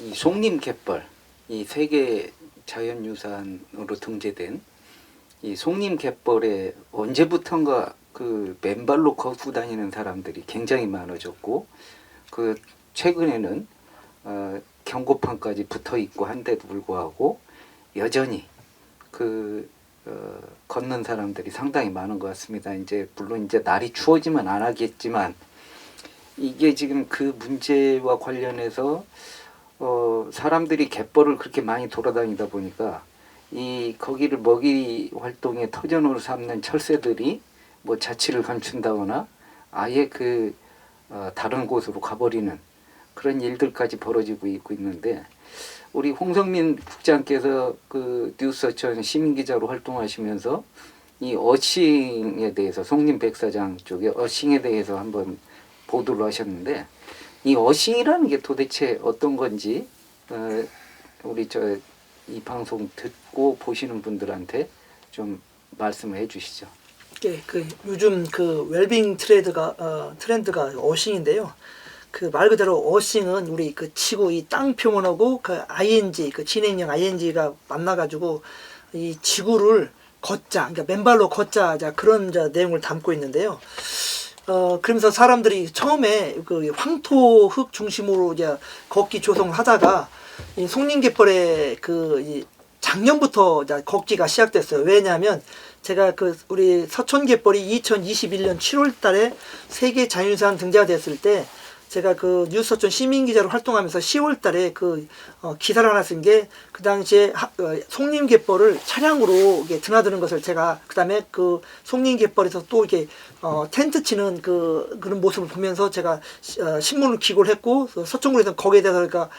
이 송림갯벌, 이 세계 자연유산으로 등재된 이 송림갯벌에 언제부턴가 그 맨발로 걷고 다니는 사람들이 굉장히 많아졌고, 그 최근에는 경고판까지 붙어 있고 한데도 불구하고 여전히 걷는 사람들이 상당히 많은 것 같습니다. 이제 물론 이제 날이 추워지면 안 하겠지만, 이게 지금 그 문제와 관련해서 사람들이 갯벌을 그렇게 많이 돌아다니다 보니까 이 거기를 먹이 활동의 터전으로 삼는 철새들이 뭐 자취를 감춘다거나 아예 다른 곳으로 가버리는 그런 일들까지 벌어지고 있는데, 우리 홍성민 국장께서 그 뉴스서천 시민기자로 활동하시면서 이 어싱에 대해서, 송림 백사장 쪽에 어싱에 대해서 한번 보도를 하셨는데, 이 어싱이라는 게 도대체 어떤 건지 우리 이 방송 듣고 보시는 분들한테 좀 말씀을 해주시죠. 예, 요즘 웰빙 트렌드가 어싱인데요. 말 그대로 어싱은 우리 지구 이 땅 표면하고 ing 진행형 ing가 만나가지고 이 지구를 걷자, 그러니까 맨발로 걷자, 그런 내용을 담고 있는데요. 그러면서 사람들이 처음에 황토흙 중심으로 이제 걷기 조성을 하다가 이 송림갯벌에 이 작년부터 걷기가 시작됐어요. 왜냐하면 제가 우리 서촌갯벌이 2021년 7월달에 세계 자연유산 등재가 됐을 때, 제가 뉴스서촌 시민기자로 활동하면서 10월달에 기사를 하나 쓴 게, 그 당시에 송림갯벌을 차량으로 드나드는 것을 제가, 그 다음에 송림갯벌에서 또 이렇게 텐트 치는 그런 모습을 보면서 제가 신문을 기고를 했고, 서촌구에서 거기에 대해서 그러니까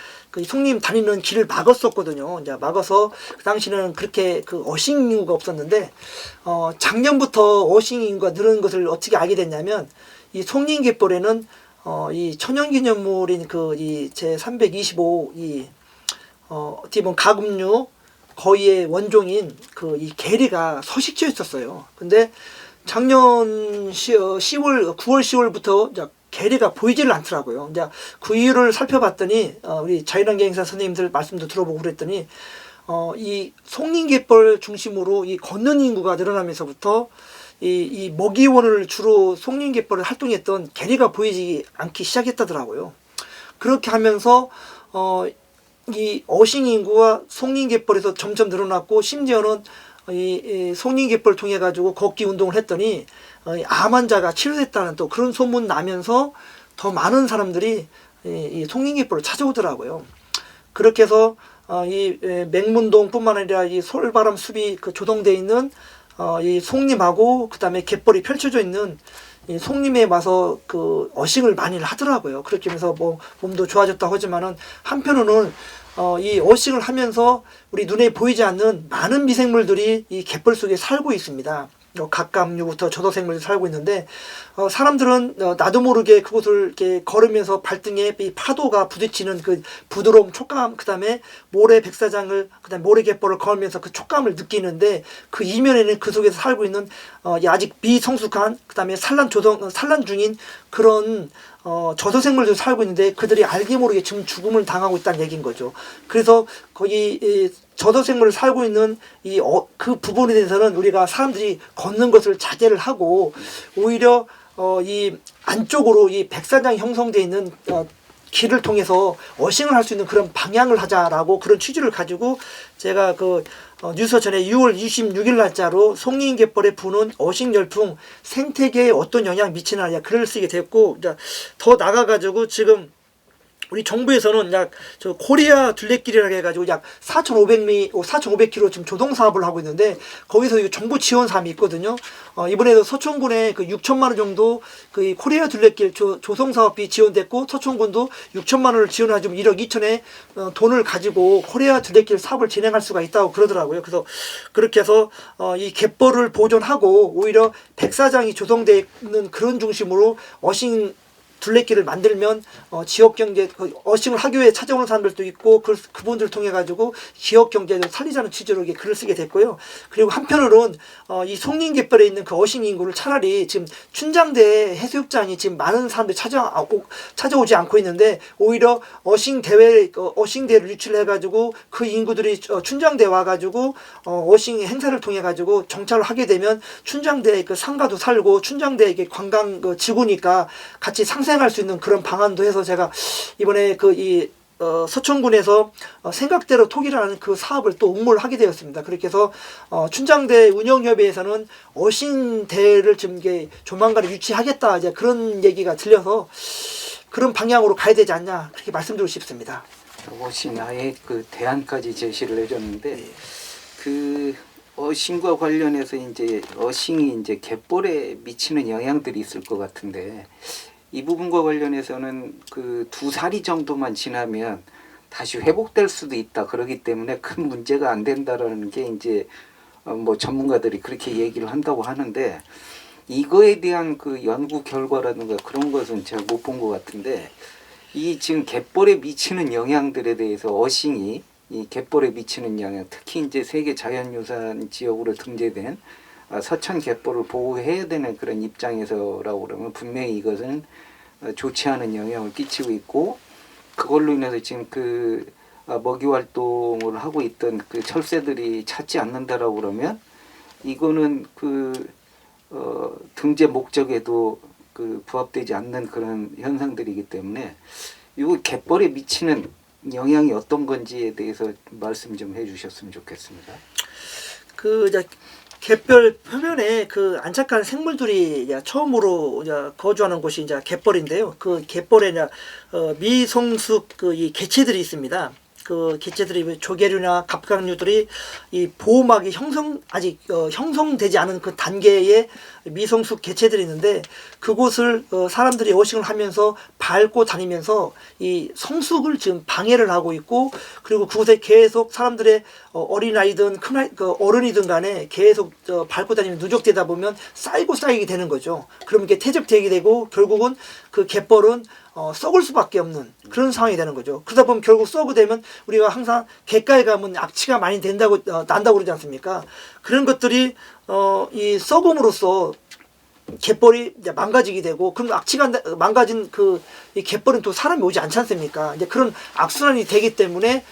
송림 다니는 길을 막았었거든요. 이제 막아서 그 당시는 그렇게 어싱 인구가 없었는데, 작년부터 어싱 인구가 늘은 것을 어떻게 알게 됐냐면, 이 송림갯벌에는 이 천연기념물인 이 제325 어떻게 보면 가금류 거의의 원종인 이 게리가 서식지에 있었어요. 근데 작년 9월 10월부터 게리가 보이지를 않더라고요. 이제 그 이유를 살펴봤더니 우리 자연환경행사 선생님들 말씀도 들어보고 그랬더니 이 송림갯벌 중심으로 이 걷는 인구가 늘어나면서부터 이 먹이원을 주로 송림갯벌을 활동했던 게리가 보이지 않기 시작했다더라고요. 그렇게 하면서 이 어싱 인구가 송림갯벌에서 점점 늘어났고, 심지어는 이 송림갯벌 통해 가지고 걷기 운동을 했더니 암 환자가 치료됐다는 또 그런 소문 나면서 더 많은 사람들이 이 송림갯벌을 찾아오더라고요. 그렇게 해서 이 맹문동뿐만 아니라 이 솔바람 숲이 조성되어 있는 이 송림하고 그 다음에 갯벌이 펼쳐져 있는 이 송림에 와서 어싱을 많이 하더라고요. 그렇게 하면서 뭐 몸도 좋아졌다고 하지만은, 한편으로는 이 어싱을 하면서 우리 눈에 보이지 않는 많은 미생물들이 이 갯벌 속에 살고 있습니다. 갑각류부터 저소생물들이 살고 있는데, 사람들은 나도 모르게 그곳을 이렇게 걸으면서 발등에 이 파도가 부딪히는 그 부드러움, 촉감, 그 다음에 모래 백사장을, 그 다음에 모래갯벌을 걸으면서 그 촉감을 느끼는데, 그 이면에는 그 속에서 살고 있는 아직 미성숙한, 그 다음에 산란 중인 그런 저소생물들이 살고 있는데, 그들이 알게 모르게 지금 죽음을 당하고 있다는 얘기인 거죠. 그래서 거기 저소생물을 살고 있는 그 부분에 대해서는 우리가 사람들이 걷는 것을 자제를 하고, 오히려 이 안쪽으로 이 백사장이 형성되어 있는 길을 통해서 어싱을 할 수 있는 그런 방향을 하자라고, 그런 취지를 가지고 제가 뉴스서천에 6월 26일 날짜로 송림갯벌에 부는 어싱 열풍 생태계에 어떤 영향을 미치느냐 글을 쓰게 됐고, 더 나가가지고 지금 우리 정부에서는 코리아 둘레길이라고 해가지고 약 4,500km 지금 조성 사업을 하고 있는데, 거기서 정부 지원 사업이 있거든요. 이번에도 서촌군에 6천만 원 정도 코리아 둘레길 조성 사업이 지원됐고, 서촌군도 6천만 원을 지원하지고 1억 2천에 돈을 가지고 코리아 둘레길 사업을 진행할 수가 있다고 그러더라고요. 그래서 그렇게 해서 이 갯벌을 보존하고 오히려 백사장이 조성되어 있는 그런 중심으로 어싱 둘레길을 만들면 지역 경제 어싱을 하기 위해 찾아오는 사람들도 있고 그분들을 통해 가지고 지역 경제를 살리자는 취지로 이게 글을 쓰게 됐고요. 그리고 한편으로는 이 송림갯벌에 있는 그 어싱 인구를 차라리 지금 춘장대 해수욕장이 지금 많은 사람들이 찾아오지 않고 있는데 오히려 어싱대를 유치를 해가지고 그 인구들이 춘장대 와가지고 어싱 행사를 통해 가지고 정착을 하게 되면 춘장대 그 상가도 살고 춘장대 이게 관광 그 지구니까 같이 상생할 수 있는 그런 방안도 해서 제가 이번에 서천군에서 생각대로 토기라는 그 사업을 또 응모를 하게 되었습니다. 그렇게 해서 춘장대 운영협의회에서는 어싱대를 지금 이게 조만간 유치하겠다 이제 그런 얘기가 들려서 그런 방향으로 가야 되지 않냐 그렇게 말씀드리고 싶습니다. 어싱 아예 그 대안까지 제시를 해줬는데 네. 그 어싱과 관련해서 이제 어싱이 이제 갯벌에 미치는 영향들이 있을 것 같은데 이 부분과 관련해서는 그 2살이 정도만 지나면 다시 회복될 수도 있다. 그러기 때문에 큰 문제가 안 된다라는 게 이제 뭐 전문가들이 그렇게 얘기를 한다고 하는데 이거에 대한 그 연구 결과라든가 그런 것은 제가 못 본 것 같은데 이 지금 갯벌에 미치는 영향들에 대해서 어싱이 이 갯벌에 미치는 영향, 특히 이제 세계 자연유산 지역으로 등재된 서천 갯벌을 보호해야 되는 그런 입장에서라고 그러면 분명히 이것은 좋지 않은 영향을 끼치고 있고 그걸로 인해서 지금 그 먹이 활동을 하고 있던 그 철새들이 찾지 않는다라고 그러면 이거는 등재 목적에도 그 부합되지 않는 그런 현상들이기 때문에 이 갯벌에 미치는 영향이 어떤 건지에 대해서 말씀 좀 해주셨으면 좋겠습니다. 이제 갯벌 표면에 안착한 생물들이 이제 처음으로 이제 거주하는 곳이 이제 갯벌인데요. 그 갯벌에 이제 미성숙 이 개체들이 있습니다. 그 개체들이 조개류나 갑각류들이 이 보호막이 아직 형성되지 않은 그 단계의 미성숙 개체들이 있는데 그곳을 사람들이 어싱을 하면서 밟고 다니면서 이 성숙을 지금 방해를 하고 있고 그리고 그곳에 계속 사람들의 어린아이든 어른이든 간에 계속 밟고 다니면 누적되다 보면 쌓이게 되는 거죠. 그러면 이게 퇴적되게 되고 결국은 그 갯벌은 썩을 수밖에 없는 그런 상황이 되는 거죠. 그러다 보면 결국 썩게 되면 우리가 항상 갯가에 가면 악취가 많이 난다고 그러지 않습니까? 그런 것들이 이 썩음으로써 갯벌이 이제 망가지게 되고 그럼 악취가 망가진 이 갯벌은 또 사람이 오지 않지 않습니까? 이제 그런 악순환이 되기 때문에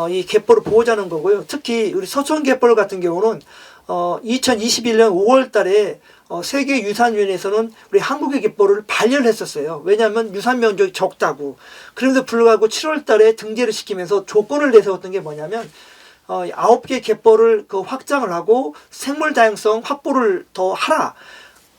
이 갯벌을 보호하자는 거고요. 특히 우리 서천 갯벌 같은 경우는 2021년 5월 달에 세계유산위원회에서는 우리 한국의 갯벌을 반려를 했었어요. 왜냐하면 유산 면적이 적다고. 그런데도 불구하고 7월 달에 등재를 시키면서 조건을 내세웠던 게 뭐냐면 9개 갯벌을 확장을 하고 생물 다양성 확보를 더 하라.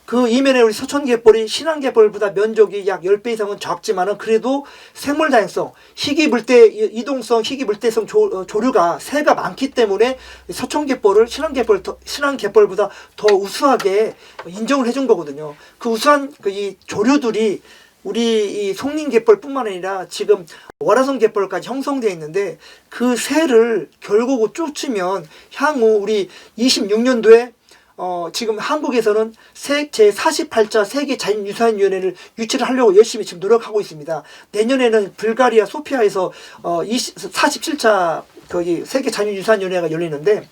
그 이면에 우리 서천 갯벌이 신안 갯벌보다 면적이 약 10배 이상은 적지만은 그래도 생물 다양성, 희귀물대 이동성, 희귀물대성 조류가 새가 많기 때문에 서천 갯벌을 신안 갯벌보다 더 우수하게 인정을 해준 거거든요. 그 우수한 이 조류들이 우리 이 송림 갯벌뿐만 아니라 지금 월화성 갯벌까지 형성되어 있는데 그 새를 결국 쫓으면 향후 우리 26년도에 지금 한국에서는 제48차 세계 자연유산위원회를 유치를 하려고 열심히 지금 노력하고 있습니다. 내년에는 불가리아 소피아에서 47차 거기 세계 자연유산위원회가 열리는데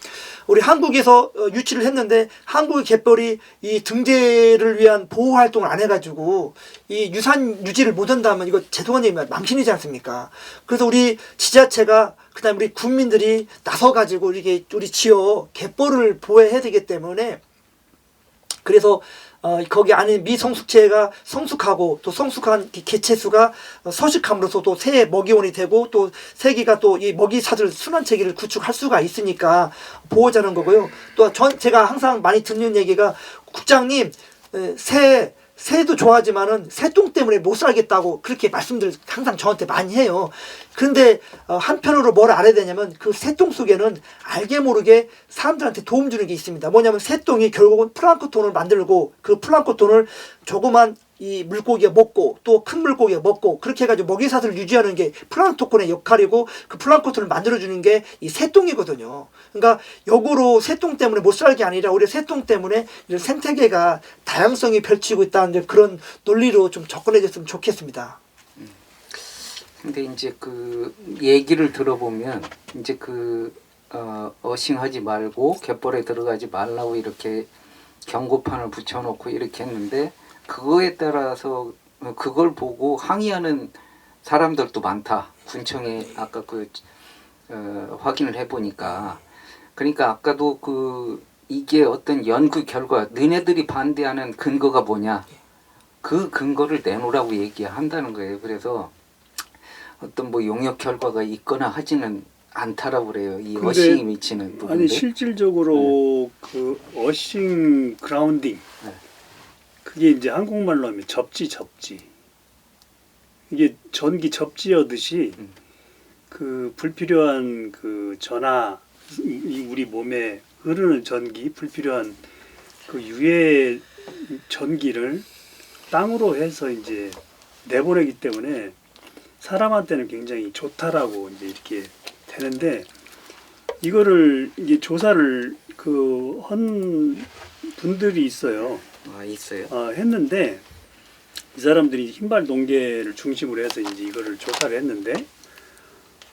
우리 한국에서 유치를 했는데 한국의 갯벌이 이 등재를 위한 보호 활동을 안 해가지고 이 유산 유지를 못한다면 이거 죄송한 얘기면 망신이지 않습니까? 그래서 우리 지자체가 그다음 우리 국민들이 나서가지고 이게 우리 지역 갯벌을 보호해야 되기 때문에 그래서 거기 안에 미성숙체가 성숙하고 또 성숙한 개체수가 서식함으로써 또 새의 먹이원이 되고 또 새기가 또 이 먹이사슬 순환체계를 구축할 수가 있으니까 보호자는 거고요. 또 제가 항상 많이 듣는 얘기가 국장님 새도 좋아하지만은 새똥 때문에 못 살겠다고 그렇게 말씀들 항상 저한테 많이 해요. 그런데 한편으로 뭘 알아야 되냐면 그 새똥 속에는 알게 모르게 사람들한테 도움 주는 게 있습니다. 뭐냐면 새똥이 결국은 플랑크톤을 만들고 그 플랑크톤을 조그만 이 물고기가 먹고 또 큰 물고기가 먹고 그렇게 해가지고 먹이사슬을 유지하는 게 플랑크톤의 역할이고 그 플랑크톤을 만들어주는 게 이 새똥이거든요. 그러니까 역으로 새똥 때문에 못 살게 아니라 오히려 새똥 때문에 이런 생태계가 다양성이 펼치고 있다는 그런 논리로 좀 접근해줬으면 좋겠습니다. 근데 이제 그 얘기를 들어보면 이제 어싱하지 말고 갯벌에 들어가지 말라고 이렇게 경고판을 붙여놓고 이렇게 했는데 그거에 따라서 그걸 보고 항의하는 사람들도 많다. 군청에 아까 확인을 해보니까 그러니까 아까도 이게 어떤 연구 결과 너네들이 반대하는 근거가 뭐냐 그 근거를 내놓으라고 얘기한다는 거예요. 그래서 어떤 뭐 용역 결과가 있거나 하지는 않다라고 그래요. 이 어싱이 미치는 부분인데. 아니 실질적으로 그 어싱 그라운딩 그게 이제 한국말로 하면 접지 이게 전기 접지하듯이 그 불필요한 그 전하 우리 몸에 흐르는 전기 불필요한 그 유해 전기를 땅으로 해서 이제 내보내기 때문에 사람한테는 굉장히 좋다라고 이제 이렇게 되는데 이거를 이게 조사를 한 분들이 있어요. 아, 있어요. 했는데 이 사람들이 흰발 동계를 중심으로 해서 이제 이거를 조사를 했는데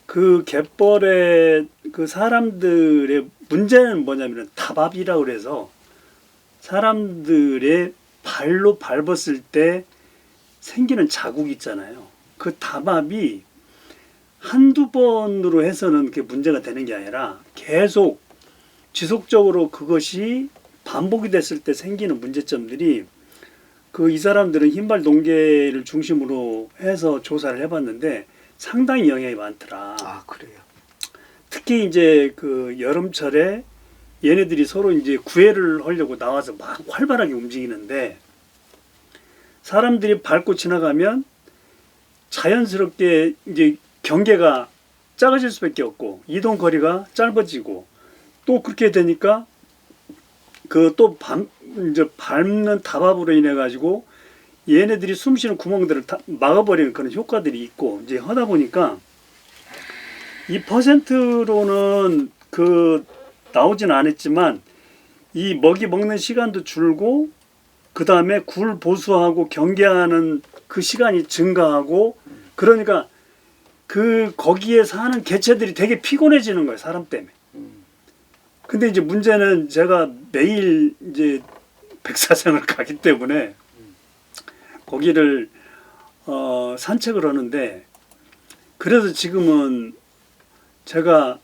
그 갯벌에 그 사람들의 문제는 뭐냐면은 다밥이라고 그래서 사람들의 발로 밟았을 때 생기는 자국 있잖아요. 그 다밥이 한두 번으로 해서는 그게 문제가 되는 게 아니라 계속 지속적으로 그것이 반복이 됐을 때 생기는 문제점들이 이 사람들은 흰발 동계를 중심으로 해서 조사를 해봤는데 상당히 영향이 많더라. 아, 그래요. 특히 이제 여름철에 얘네들이 서로 이제 구애를 하려고 나와서 막 활발하게 움직이는데 사람들이 밟고 지나가면 자연스럽게 이제 경계가 작아질 수밖에 없고 이동 거리가 짧아지고 또 그렇게 되니까 이제 밟는 다밥으로 인해 가지고 얘네들이 숨쉬는 구멍들을 다 막아버리는 그런 효과들이 있고 이제 하다 보니까 이 퍼센트로는 나오진 않았지만 이 먹이 먹는 시간도 줄고 그 다음에 굴 보수하고 경계하는 그 시간이 증가하고 그러니까 거기에 사는 개체들이 되게 피곤해지는 거예요, 사람 때문에. 근데 이제 문제는 제가 매일 이제 백사장을 가기 때문에 거기를 산책을 하는데 그래서 지금은 제가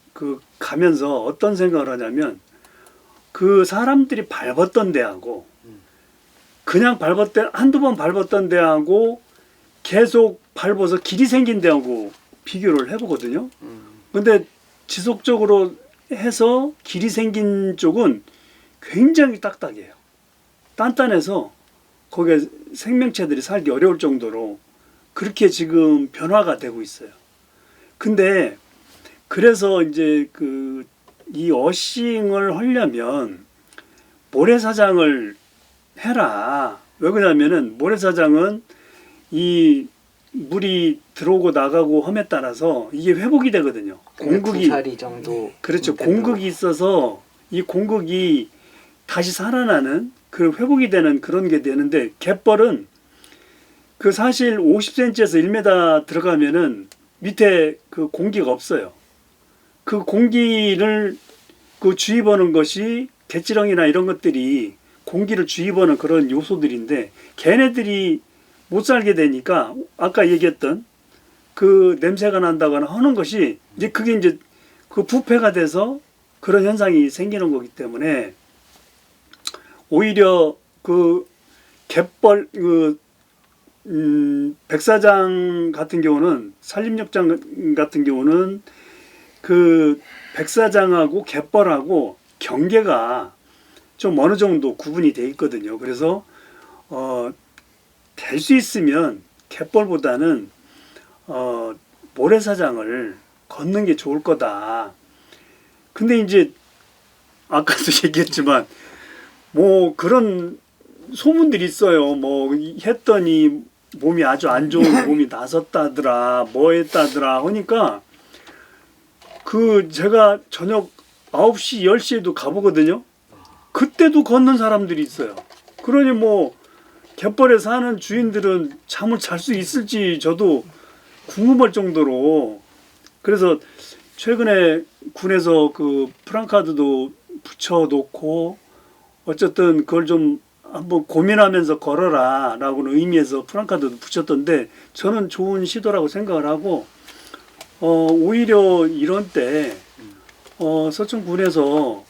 가면서 어떤 생각을 하냐면 사람들이 밟았던 데하고 그냥 한두 번 밟았던 데하고 계속 밟아서 길이 생긴 데하고 비교를 해보거든요. 근데 지속적으로 해서 길이 생긴 쪽은 굉장히 딱딱해요. 단단해서 거기에 생명체들이 살기 어려울 정도로 그렇게 지금 변화가 되고 있어요. 근데 그래서 이제 이 어싱을 하려면 모래사장을 해라. 왜 그러냐면은 모래사장은 이 물이 들어오고 나가고 함에 따라서 이게 회복이 되거든요. 공극이 2자리 정도. 그렇죠. 공극이 있어서 이 공극이 다시 살아나는 회복이 되는 그런 게 되는데 갯벌은 사실 50cm에서 1m 들어가면은 밑에 공기가 없어요. 공기를 주입하는 것이 갯지렁이나 이런 것들이 공기를 주입하는 그런 요소들인데 걔네들이 못 살게 되니까 아까 얘기했던 냄새가 난다거나 하는 것이 이제 그게 이제 부패가 돼서 그런 현상이 생기는 거기 때문에 오히려 갯벌 백사장 같은 경우는 산림욕장 같은 경우는 백사장하고 갯벌하고 경계가 좀 어느 정도 구분이 돼 있거든요. 그래서 될 수 있으면 갯벌보다는 모래사장을 걷는 게 좋을 거다. 근데 이제 아까도 얘기했지만 뭐 그런 소문들이 있어요. 뭐 했더니 몸이 아주 안 좋은 몸이 나섰다더라, 뭐 했다더라 하니까 그 제가 저녁 9시, 10시에도 가보거든요. 그때도 걷는 사람들이 있어요. 그러니 뭐 갯벌에 사는 주인들은 잠을 잘 수 있을지 저도 궁금할 정도로. 그래서 최근에 군에서 그 프랑카드도 붙여놓고 어쨌든 그걸 좀 한번 고민하면서 걸어라 라고는 의미에서 프랑카드도 붙였던데 저는 좋은 시도라고 생각을 하고 오히려 이런 때 서천군에서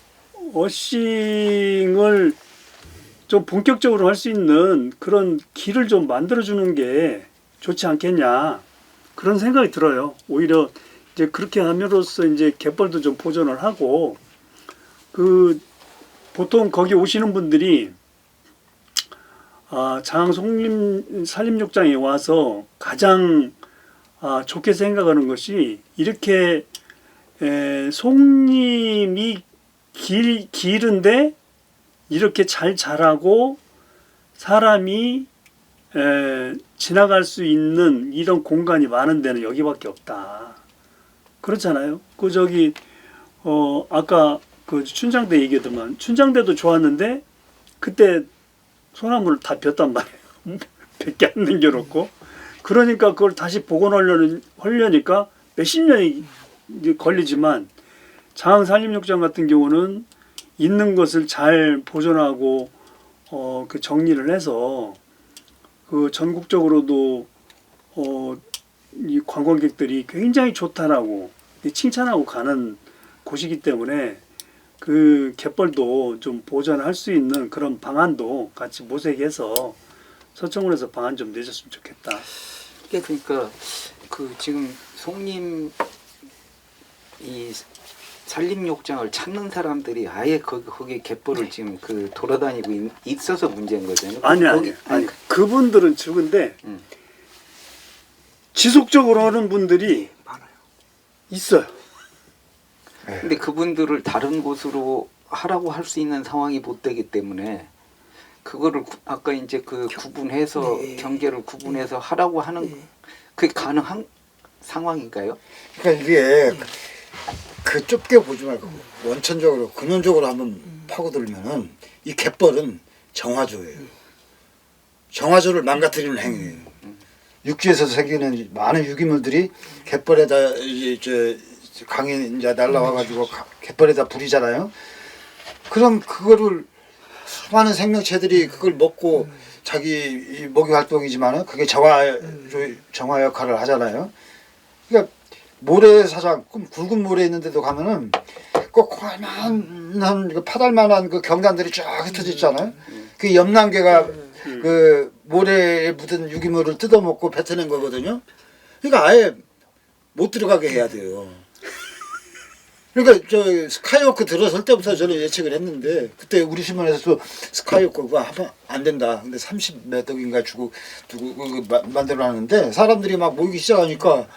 어싱을 좀 본격적으로 할 수 있는 그런 길을 좀 만들어주는 게 좋지 않겠냐 그런 생각이 들어요. 오히려 이제 그렇게 함으로써 이제 갯벌도 좀 보존을 하고 그 보통 거기 오시는 분들이 장항 송림 산림욕장에 와서 가장 좋게 생각하는 것이 이렇게 송림이 기른데 이렇게 잘 자라고 사람이 지나갈 수 있는 이런 공간이 많은 데는 여기밖에 없다. 그렇잖아요. 그 저기 아까 그 춘장대 얘기하더만 춘장대도 좋았는데 그때 소나무를 다 폈단 말이에요. 100개 안 남겨놓고. 그러니까 그걸 다시 복원하려니까 몇십 년이 걸리지만 장항산림욕장 같은 경우는 있는 것을 잘 보존하고 그 정리를 해서 그 전국적으로도 이 관광객들이 굉장히 좋다라고 칭찬하고 가는 곳이기 때문에 그 갯벌도 좀 보존할 수 있는 그런 방안도 같이 모색해서 서천군에서 방안 좀 내줬으면 좋겠다. 그러니까 그 지금 송림 이 산림욕장을 찾는 사람들이 아예 거기 갯벌을 지금 그 돌아다니고 있어서 문제인 거잖아요. 아니 그분들은 적은데 지속적으로 하는 분들이 많아요. 있어요. 근데 그분들을 다른 곳으로 하라고 할 수 있는 상황이 못 되기 때문에 그거를 아까 이제 그 구분해서 네. 경계를 구분해서 하라고 하는 그게 가능한 상황인가요? 그러니까 이게 그 좁게 보지 말고 원천적으로 근원적으로 한번 파고들면은 이 갯벌은 정화조예요. 정화조를 망가뜨리는 행위예요. 육지에서 생기는 많은 유기물들이 갯벌에다 이제 강에 이제 날라와가지고 갯벌에다 부리잖아요. 그럼 그거를 수많은 생명체들이 그걸 먹고 자기 먹이 활동이지만은 그게 정화 역할을 하잖아요. 그러니까 모래사장, 굵은 모래 있는 데도 가면은 꼭 한 파달만한 그 경단들이 쫙 흩어져 있잖아요. 그 염난개가 그 모래에 묻은 유기물을 뜯어먹고 뱉어낸 거거든요. 그러니까 아예 못 들어가게 해야 돼요. 그러니까 저 스카이워크 들어설 때부터 저는 예측을 했는데 그때 우리 신문에서도 스카이워크가 하면 안 된다. 근데 30몇 억인가 주고 만들어놨는데 사람들이 막 모이기 시작하니까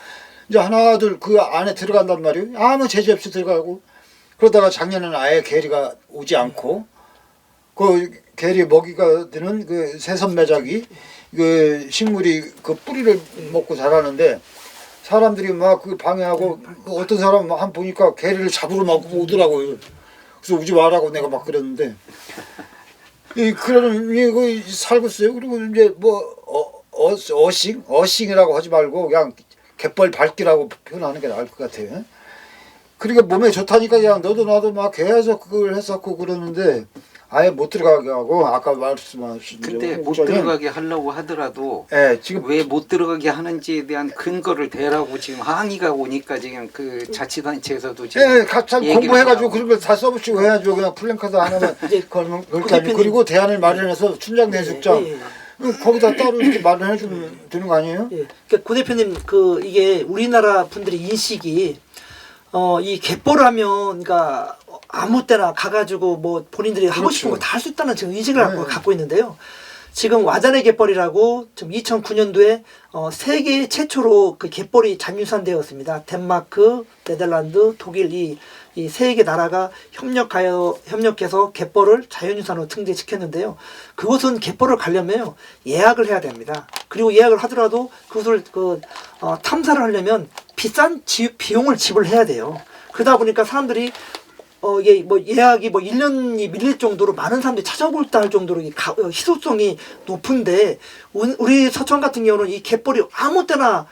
이제 하나둘 그 안에 들어간단 말이에요. 아무 제재 없이 들어가고 그러다가 작년에는 아예 개리가 오지 않고 그 개리 먹이가 되는 그 새선매작이 그 식물이 그 뿌리를 먹고 자라는데 사람들이 막 그 방해하고 어떤 사람 한 보니까 개리를 잡으러 막 오더라고요. 그래서 오지 말라고 내가 막 그랬는데 그런 이거 살고 있어요. 그리고 이제 뭐 어싱이라고 하지 말고 그냥 갯벌 밟기라고 표현하는 게 나을 것 같아요. 그러니까 몸에 좋다니까 그냥 너도 나도 막 계속 그걸 했었고 그러는데 아예 못 들어가게 하고 아까 말씀하신 근데 못 들어가게 하려고 하더라도 지금 왜 못 들어가게 하는지에 대한 근거를 대라고 지금 항의가 오니까 지금 그 자치단체에서도 지금 각자 얘기를 공부해가지고 하고. 그런 걸 다 써붙이고 해야죠. 그냥 플랜카드 하나만 걸면 그렇게 아니고 대표님. 그리고 대안을 마련해서 춘장대숙장 거기다 따로 이렇게 마련해 주면 되는 거 아니에요? 예. 그러니까 고 대표님 그 이게 우리나라 분들의 인식이 이 갯벌을 하면 그러니까 아무 때나 가가지고 뭐 본인들이 하고 싶은 거 다 할 수 있다는 지금 인식을 갖고 있는데요. 지금 와자네 갯벌이라고 지금 2009년도에 세계 최초로 그 갯벌이 잔유산되었습니다. 덴마크, 네덜란드, 독일 이 이 세 개 나라가 협력해서 갯벌을 자연유산으로 등재시켰는데요. 그것은 갯벌을 가려면 예약을 해야 됩니다. 그리고 예약을 하더라도 그것을 탐사를 하려면 비싼 비용을 지불해야 돼요. 그러다 보니까 사람들이 이게 뭐 예약이 뭐 1년이 밀릴 정도로 많은 사람들이 찾아볼 때 할 정도로 희소성이 높은데, 우리 서천 같은 경우는 이 갯벌이 아무 때나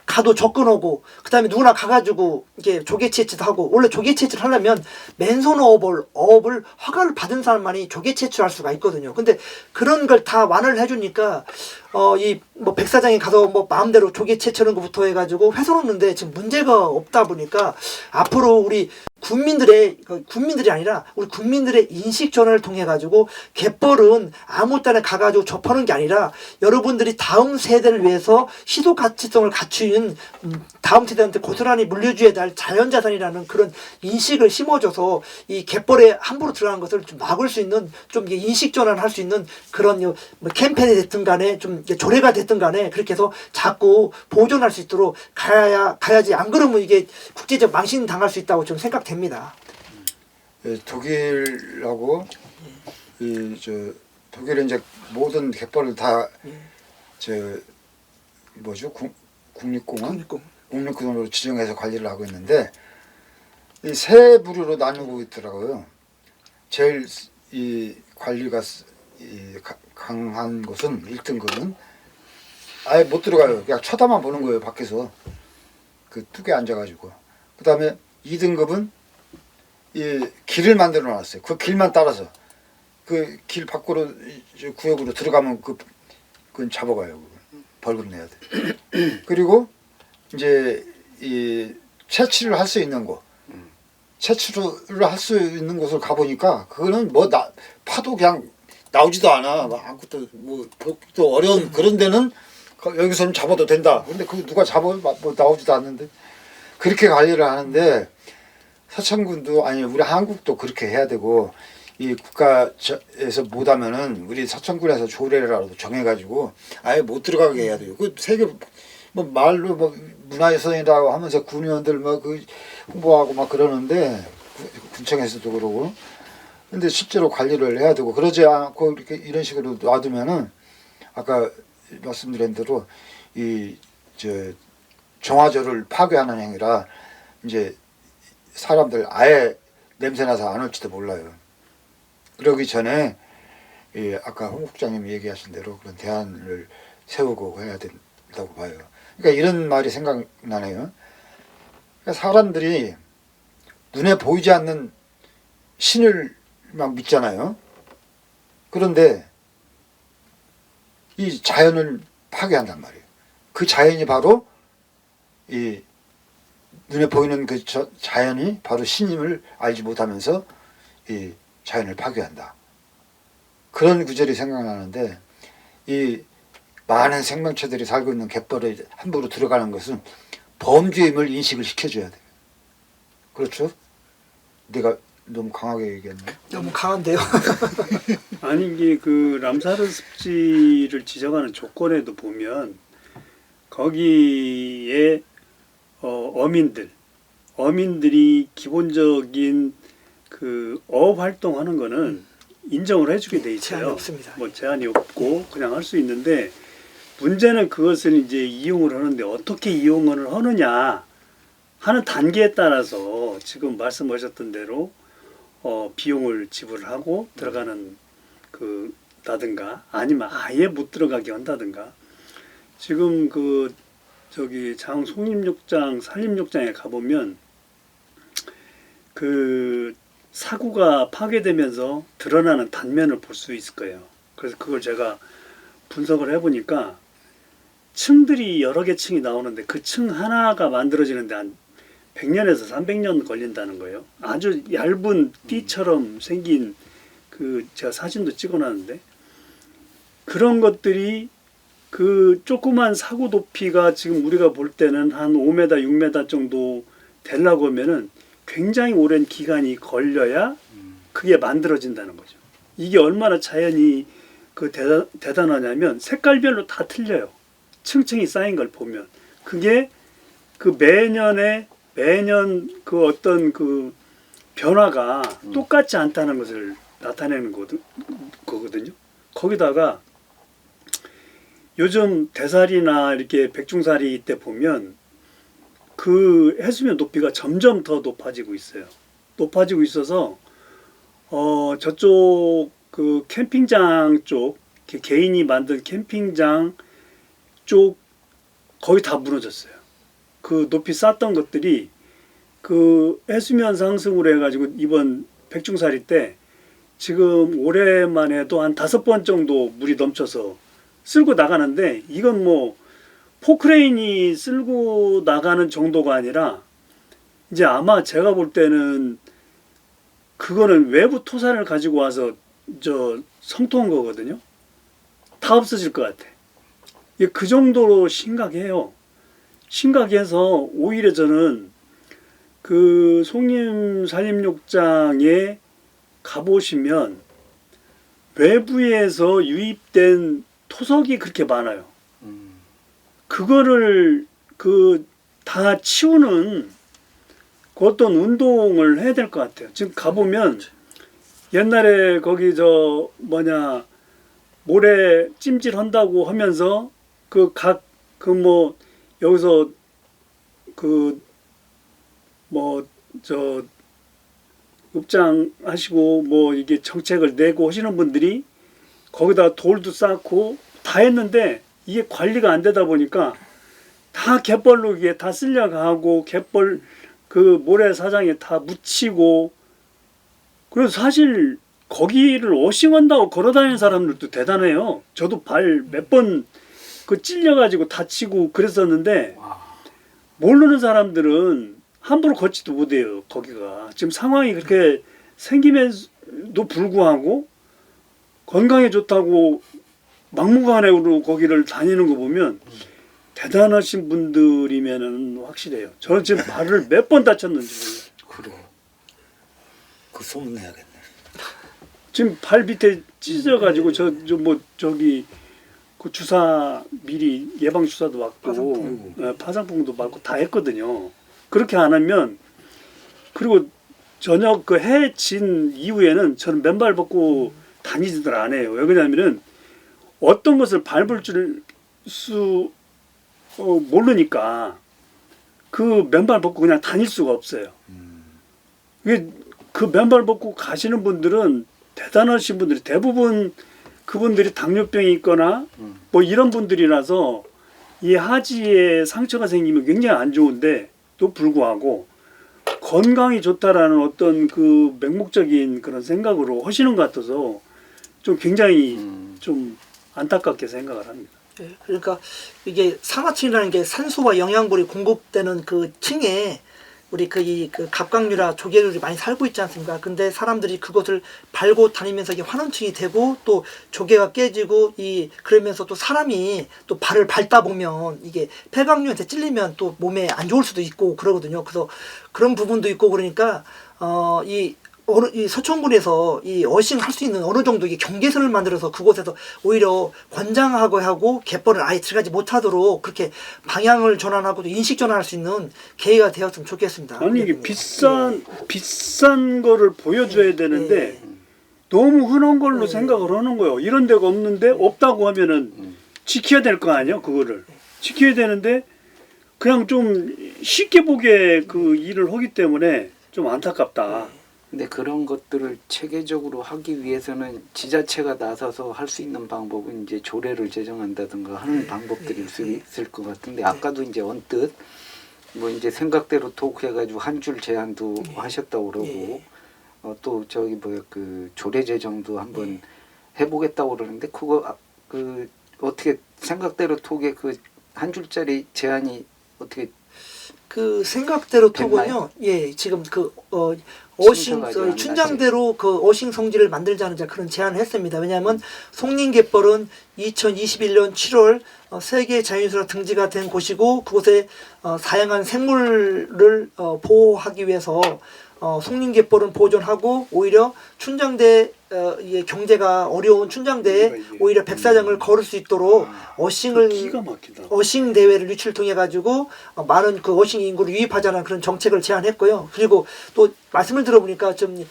가도 접근하고, 그 다음에 누구나 가가지고 이게 조개 채취도 하고, 원래 조개 채취를 하려면 맨손 어업을 허가를 받은 사람만이 조개 채취할 수가 있거든요. 근데 그런 걸 다 완화를 해주니까 이 뭐 백사장에 가서 뭐 마음대로 조개 채취하는 것부터 해가지고 훼손하는데 지금 문제가 없다 보니까, 앞으로 우리 국민들이 아니라 우리 국민들의 인식 전환을 통해 가지고 갯벌은 아무 때나 가가지고 접하는 게 아니라 여러분들이 다음 세대를 위해서 희소 가치성을 갖추는 다음 세대한테 고스란히 물려줘야 될 자연자산이라는 그런 인식을 심어줘서 이 갯벌에 함부로 들어가는 것을 좀 막을 수 있는, 좀 이게 인식 전환할 수 있는 그런 뭐 캠페인이 됐든 간에 좀 조례가 됐든 간에 그렇게 해서 자꾸 보존할 수 있도록 가야지, 안 그러면 이게 국제적 망신 당할 수 있다고 좀 생각됩니다. 독일하고 독일은 이제 모든 갯벌을 다 국립공원으로 지정해서 관리를 하고 있는데, 이 세 부류로 나누고 있더라고요. 제일 이 관리가 강한 곳은 1등급은 아예 못 들어가요. 그냥 쳐다만 보는 거예요, 밖에서. 그 뚝에 앉아가지고. 그 다음에 2등급은 이 길을 만들어 놨어요. 그 길만 따라서 그 길 밖으로 구역으로 들어가면 그건 잡아가요. 벌금 내야 돼. 그리고 이제 이 채취를 할 수 있는 곳, 채취를 할 수 있는 곳을 가보니까 그거는 뭐 파도 그냥 나오지도 않아. 아무것도 또 어려운 그런 데는 여기서는 잡아도 된다. 근데 그 누가 잡아요? 뭐 나오지도 않는데. 그렇게 관리를 하는데, 서천군도 아니 우리 한국도 그렇게 해야 되고, 이 국가에서 못하면은 우리 서천군에서 조례라도 정해가지고 아예 못 들어가게 해야 돼요. 그 세계 뭐 말로 뭐 문화유산이라고 하면서 군의원들 뭐 그 홍보하고 막 그러는데, 군청에서도 그러고. 근데 실제로 관리를 해야 되고, 그러지 않고 이렇게 이런 식으로 놔두면은 아까 말씀드린 대로 정화조를 파괴하는 행위라 이제 사람들 아예 냄새나서 안 올지도 몰라요. 그러기 전에 아까 홍 국장님이 얘기하신 대로 그런 대안을 세우고 해야 된다고 봐요. 그러니까 이런 말이 생각나네요. 그러니까 사람들이 눈에 보이지 않는 신을 막 믿잖아요. 그런데 이 자연을 파괴한단 말이에요. 그 자연이 바로 이 눈에 보이는 그 자연이 바로 신임을 알지 못하면서 이 자연을 파괴한다. 그런 구절이 생각나는데, 이 많은 생명체들이 살고 있는 갯벌에 함부로 들어가는 것은 범죄임을 인식을 시켜줘야 돼요. 그렇죠? 내가 너무 강하게 얘기했네. 너무 강한데요. 아니 이게 그 람사르 습지를 지정하는 조건에도 보면 거기에 어민들이 기본적인 그 어업 활동하는 거는 인정을 해주게 돼 있어요. 제한이 없습니다. 뭐 제한이 없고 그냥 할 수 있는데, 문제는 그것을 이제 이용을 하는데 어떻게 이용을 하느냐 하는 단계에 따라서 지금 말씀하셨던 대로 비용을 지불하고 들어가는 다든가 아니면 아예 못 들어가게 한다든가. 지금 저기 장 송림욕장 산림욕장에 가보면 그 사구가 파괴되면서 드러나는 단면을 볼 수 있을 거예요. 그래서 그걸 제가 분석을 해보니까 층들이 여러 개 층이 나오는데 그 층 하나가 만들어지는데 한 100년에서 300년 걸린다는 거예요. 아주 얇은 띠처럼 생긴 제가 사진도 찍어놨는데, 그런 것들이 그 조그만 사고 높이가 지금 우리가 볼 때는 한 5m, 6m 정도 되려고 하면은 굉장히 오랜 기간이 걸려야 그게 만들어진다는 거죠. 이게 얼마나 자연이 대단하냐면 색깔별로 다 틀려요. 층층이 쌓인 걸 보면 그게 매년 그 어떤 변화가 똑같지 않다는 것을 나타내는 거거든요. 거기다가 요즘 대살이나 이렇게 백중살이 때 보면 그 해수면 높이가 점점 더 높아지고 있어요. 높아지고 있어서 저쪽 그 캠핑장 쪽 개인이 만든 캠핑장 쪽 거의 다 무너졌어요. 그 높이 쌓던 것들이 그 해수면 상승으로 해가지고 이번 백중살이 때 지금 올해만 해도 한 5번 정도 물이 넘쳐서 쓸고 나가는데 이건 뭐 포크레인이 쓸고 나가는 정도가 아니라 이제 아마 제가 볼 때는 그거는 외부 토사를 가지고 와서 저 성토한 거거든요. 다 없어질 것 같아. 그 정도로 심각해요. 심각해서 오히려 저는 그 송림 산림욕장에 가보시면 외부에서 유입된 토석이 그렇게 많아요. 그거를 그 다 치우는 그 어떤 운동을 해야 될 것 같아요. 지금 가보면 옛날에 거기 저 뭐냐 모래 찜질 한다고 하면서 그 각 그 뭐 여기서 그 뭐 저 읍장 하시고 뭐 이게 정책을 내고 하시는 분들이 거기다 돌도 쌓고 다 했는데 이게 관리가 안 되다 보니까 다 갯벌로 이게 다 쓸려가고 갯벌 그 모래사장에 다 묻히고 그래서 사실 거기를 워싱한다고 걸어다니는 사람들도 대단해요. 저도 발 몇 번 그 찔려가지고 다치고 그랬었는데 모르는 사람들은 함부로 걷지도 못해요. 거기가 지금 상황이 그렇게 생김에도 불구하고 건강에 좋다고 막무가내로 거기를 다니는 거 보면 대단하신 분들이면은 확실해요. 저는 지금 발을 몇 번 다쳤는지 몰라요. 그래. 그 소문 내야겠네. 지금 발 밑에 찢어가지고 저기 그 주사 미리 예방 주사도 맞고 파상풍도 맞고 다 했거든요. 그렇게 안 하면 그리고 저녁 그 해 진 이후에는 저는 맨발 벗고 다니지들 안 해요. 왜 그러냐면은 어떤 것을 밟을 수 모르니까 그 맨발 벗고 그냥 다닐 수가 없어요. 이게 그 맨발 벗고 가시는 분들은 대단하신 분들이 대부분 그분들이 당뇨병이 있거나 뭐 이런 분들이라서 이 하지에 상처가 생기면 굉장히 안 좋은데 또 불구하고 건강이 좋다라는 어떤 그 맹목적인 그런 생각으로 하시는 것 같아서 좀 굉장히 좀 안타깝게 생각을 합니다. 네, 그러니까 이게 상하층이라는 게 산소와 영양분이 공급되는 그 층에 우리 그 갑각류라 조개들이 많이 살고 있지 않습니까? 근데 사람들이 그것을 밟고 다니면서 이게 환원층이 되고 또 조개가 깨지고 그러면서 또 사람이 또 발을 밟다 보면 이게 폐각류한테 찔리면 또 몸에 안 좋을 수도 있고 그러거든요. 그래서 그런 부분도 있고 그러니까 이 서천군에서 이 어싱 할 수 있는 어느 정도 이 경계선을 만들어서 그곳에서 오히려 권장하고 하고 갯벌을 아예 들어가지 못하도록 그렇게 방향을 전환하고 또 인식 전환할 수 있는 계기가 되었으면 좋겠습니다. 아니 이게 비싼 거를 보여줘야 되는데 너무 흔한 걸로 생각을 하는 거예요. 이런 데가 없는데 없다고 하면은 지켜야 될 거 아니에요. 그거를 지켜야 되는데 그냥 좀 쉽게 보게 그 일을 하기 때문에 좀 안타깝다. 근데 그런 것들을 체계적으로 하기 위해서는 지자체가 나서서 할 수 있는 방법은 이제 조례를 제정한다든가 하는 방법들이 있을 것 같은데 아까도 이제 언뜻 뭐 이제 생각대로 토크해가지고 한 줄 제안도 하셨다고 그러고 또 저기 뭐야 그 조례 제정도 한번 해보겠다고 그러는데 그거 그 어떻게 생각대로 톡에 그 한 줄짜리 제안이 어떻게 그 생각대로 토군요. 예, 지금 어싱 춘장대로 그 어싱 성지를 만들자는 그런 제안을 했습니다. 왜냐하면 송림갯벌은 2021년 7월 세계 자연유산으로 등재가 된 곳이고 그곳에 다양한 생물을 보호하기 위해서 송림갯벌은 보존하고 오히려 춘장대 이 경제가 어려운 춘장대에 오히려 백사장을 걸을 수 있도록 어싱을 기가 막히다. 어싱 대회를 유치를 통해 가지고 많은 그 어싱 인구를 유입하자는 그런 정책을 제안했고요. 그리고 또 말씀을 들어보니까 좀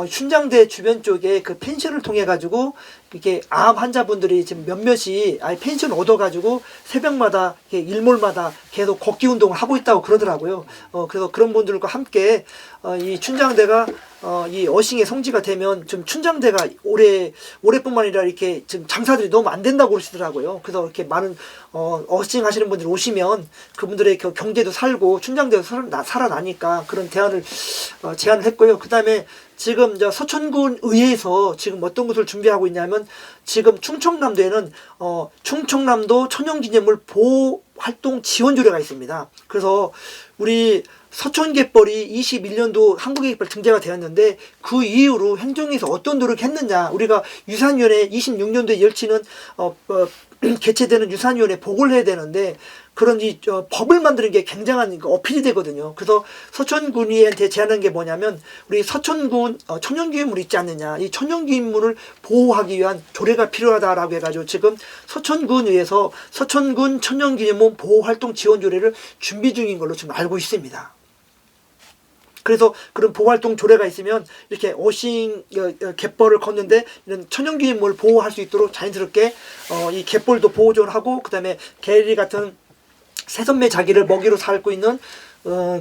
춘장대 주변 쪽에 그 펜션을 통해 가지고 이렇게 암 환자분들이 지금 몇몇이 아예 펜션 얻어 가지고 새벽마다 일몰마다 계속 걷기 운동을 하고 있다고 그러더라고요. 그래서 그런 분들과 함께 이 춘장대가 이 어싱의 성지가 되면 좀 춘장대가 올해뿐만 아니라 이렇게 지금 장사들이 너무 안 된다고 그러시더라고요. 그래서 이렇게 많은 어싱 하시는 분들이 오시면 그분들의 경제도 살고 춘장대도 살아나니까 그런 대안을 제안을 했고요. 그다음에 지금 서천군 의회에서 지금 어떤 것을 준비하고 있냐면 지금 충청남도에는 충청남도 천연기념물 보호 활동 지원 조례가 있습니다. 그래서 우리 서천갯벌이 21년도 한국의 갯벌 등재가 되었는데 그 이후로 행정에서 어떤 노력을 했느냐, 우리가 유산위원회 26년도에 열치는 개최되는 유산위원회 보고를 해야 되는데 그런 법을 만드는 게 굉장한 어필이 되거든요. 그래서 서천군위한테 제안한 게 뭐냐면 우리 서천군 천연기념물 있지 않느냐, 이 천연기념물을 보호하기 위한 조례가 필요하다라고 해가지고 지금 서천군위에서 서천군 천연기념물 보호활동 지원 조례를 준비 중인 걸로 지금 알고 있습니다. 그래서 그런 보호활동 조례가 있으면 이렇게 어싱 갯벌을 걷는데 이런 천연기념물을 보호할 수 있도록 자연스럽게 이 갯벌도 보호존하고 그다음에 게리 같은 새선매 자기를 먹이로 살고 있는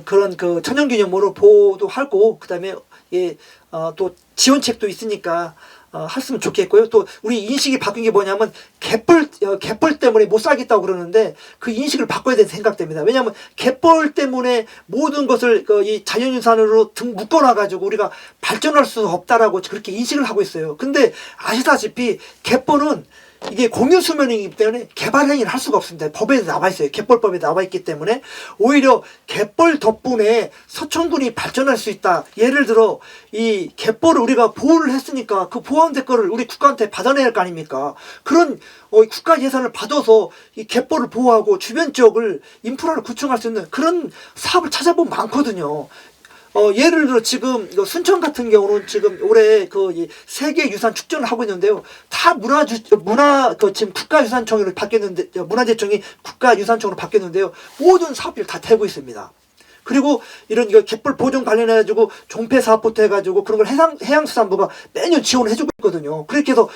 그런 그 천연기념물을 보호도 하고 그다음에 또 지원책도 있으니까 했으면 좋겠고요. 또 우리 인식이 바뀐 게 뭐냐면 갯벌 때문에 못 살겠다고 그러는데 그 인식을 바꿔야 된다고 생각됩니다. 왜냐하면 갯벌 때문에 모든 것을 이 자연유산으로 묶어놔 가지고 우리가 발전할 수 없다라고 그렇게 인식을 하고 있어요. 근데 아시다시피 갯벌은 이게 공유 수면이기 때문에 개발 행위를 할 수가 없습니다. 법에 나와 있어요. 갯벌법에 나와 있기 때문에 오히려 갯벌 덕분에 서천군이 발전할 수 있다. 예를 들어 이 갯벌을 우리가 보호를 했으니까 그 보호한 대가를 우리 국가한테 받아내야 할 거 아닙니까? 그런 국가 예산을 받아서 이 갯벌을 보호하고 주변 지역을 인프라를 구축할 수 있는 그런 사업을 찾아보면 많거든요. 예를 들어 지금 순천 같은 경우는 지금 올해 세계 유산 축전을 하고 있는데요. 다 지금 국가유산청으로 바뀌었는데 문화재청이 국가유산청으로 바뀌었는데요. 모든 사업비를 다 대고 있습니다. 그리고 이런 갯벌 보존 관련해가지고 종폐 사업부터 해가지고 그런 걸 해양수산부가 매년 지원을 해주고 있거든요. 그렇게 해서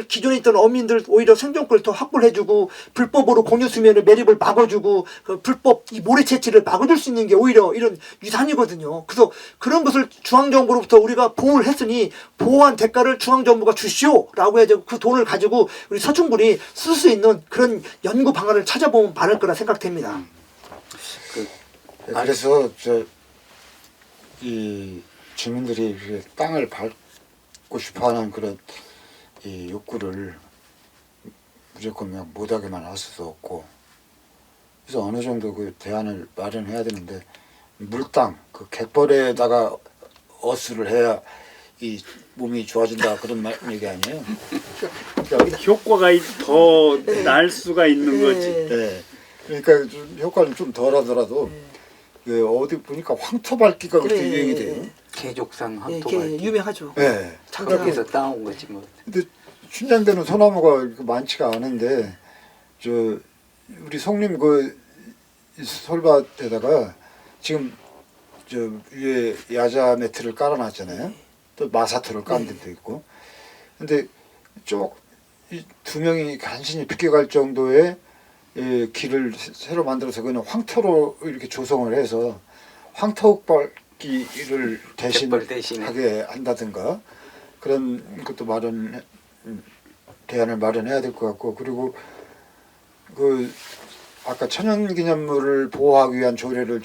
기존에 있던 어민들 오히려 생존권을 더 확보를 해주고 불법으로 공유수면의 매립을 막아주고 그 불법 이 모래 채취를 막아줄 수 있는 게 오히려 이런 유산이거든요. 그래서 그런 것을 중앙정부로부터 우리가 보호를 했으니 보호한 대가를 중앙정부가 주시오라고 해서 그 돈을 가지고 우리 서천군이 쓸 수 있는 그런 연구 방안을 찾아보면 많을 거라 생각됩니다. 그래서 이 주민들이 땅을 밟고 싶어하는 그런 이 욕구를 무조건 그냥 못하게만 할 수도 없고, 그래서 어느 정도 그 대안을 마련해야 되는데 물땅 그 갯벌에다가 어스를 해야 이 몸이 좋아진다 그런 얘기 아니에요? 그러니까 효과가 더 날 수가 있는 거지. 네. 그러니까 좀 효과는 좀 덜하더라도 어디 보니까 황토 밟기가 그렇게 유행이 돼요. 개족산 황토가 유명하죠. 네. 그렇게 해서 따온 거지 뭐. 근데 춘장대는 소나무가 이렇게 많지가 않은데 우리 송림 솔밭에다가 지금 위에 야자 매트를 깔아놨잖아요. 또 마사토를 깐 데도 있고. 근데 이 두 명이 간신히 비껴갈 정도의 길을 새로 만들어서 그냥 황토로 이렇게 조성을 해서 황토흙밟기를 대신하게 한다든가 그런 것도 대안을 마련해야 될 것 같고, 그리고 아까 천연기념물을 보호하기 위한 조례를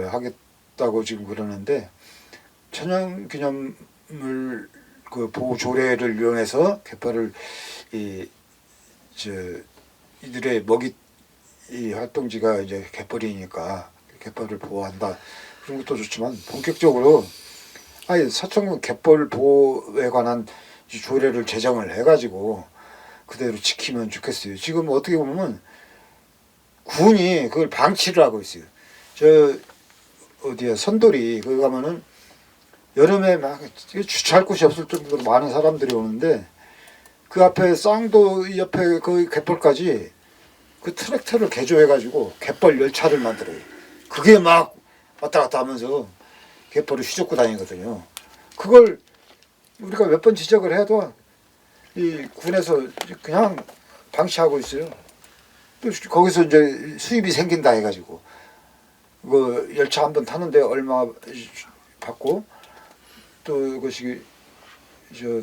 하겠다고 지금 그러는데 천연기념물 보호 조례를 이용해서 갯벌을 이들의 이 활동지가 이제 갯벌이니까 갯벌을 보호한다 그런 것도 좋지만 본격적으로 서천군 갯벌 보호에 관한 조례를 제정을 해가지고 그대로 지키면 좋겠어요. 지금 어떻게 보면 군이 그걸 방치를 하고 있어요. 선돌이 거기 가면은 여름에 막 주차할 곳이 없을 정도로 많은 사람들이 오는데 그 앞에 쌍도 옆에 그 갯벌까지 그 트랙터를 개조해가지고 갯벌 열차를 만들어요. 그게 막 왔다 갔다 하면서 갯벌을 휘젓고 다니거든요. 그걸 우리가 몇 번 지적을 해도 이 군에서 그냥 방치하고 있어요. 또 거기서 이제 수입이 생긴다 해가지고 그 열차 한 번 타는데 얼마 받고 또 그것이 저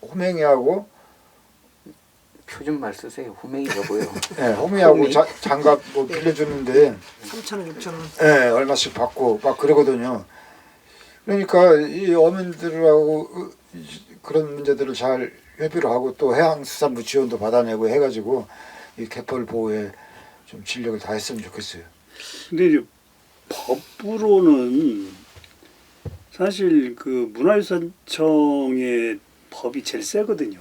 호맹이하고 표준말 쓰세요. 호맹이라고요. 네, 호맹이하고 호맹이? 장갑 뭐 빌려주는데 3,000원, 6,000원. 네, 얼마씩 받고 막 그러거든요. 그러니까 이 어민들하고 그런 문제들을 잘 협의를 하고 또 해양수산부 지원도 받아내고 해가지고 이 갯벌 보호에 좀 진력을 다했으면 좋겠어요. 근데 이제 법으로는 사실 그 문화유산청의 법이 제일 세거든요.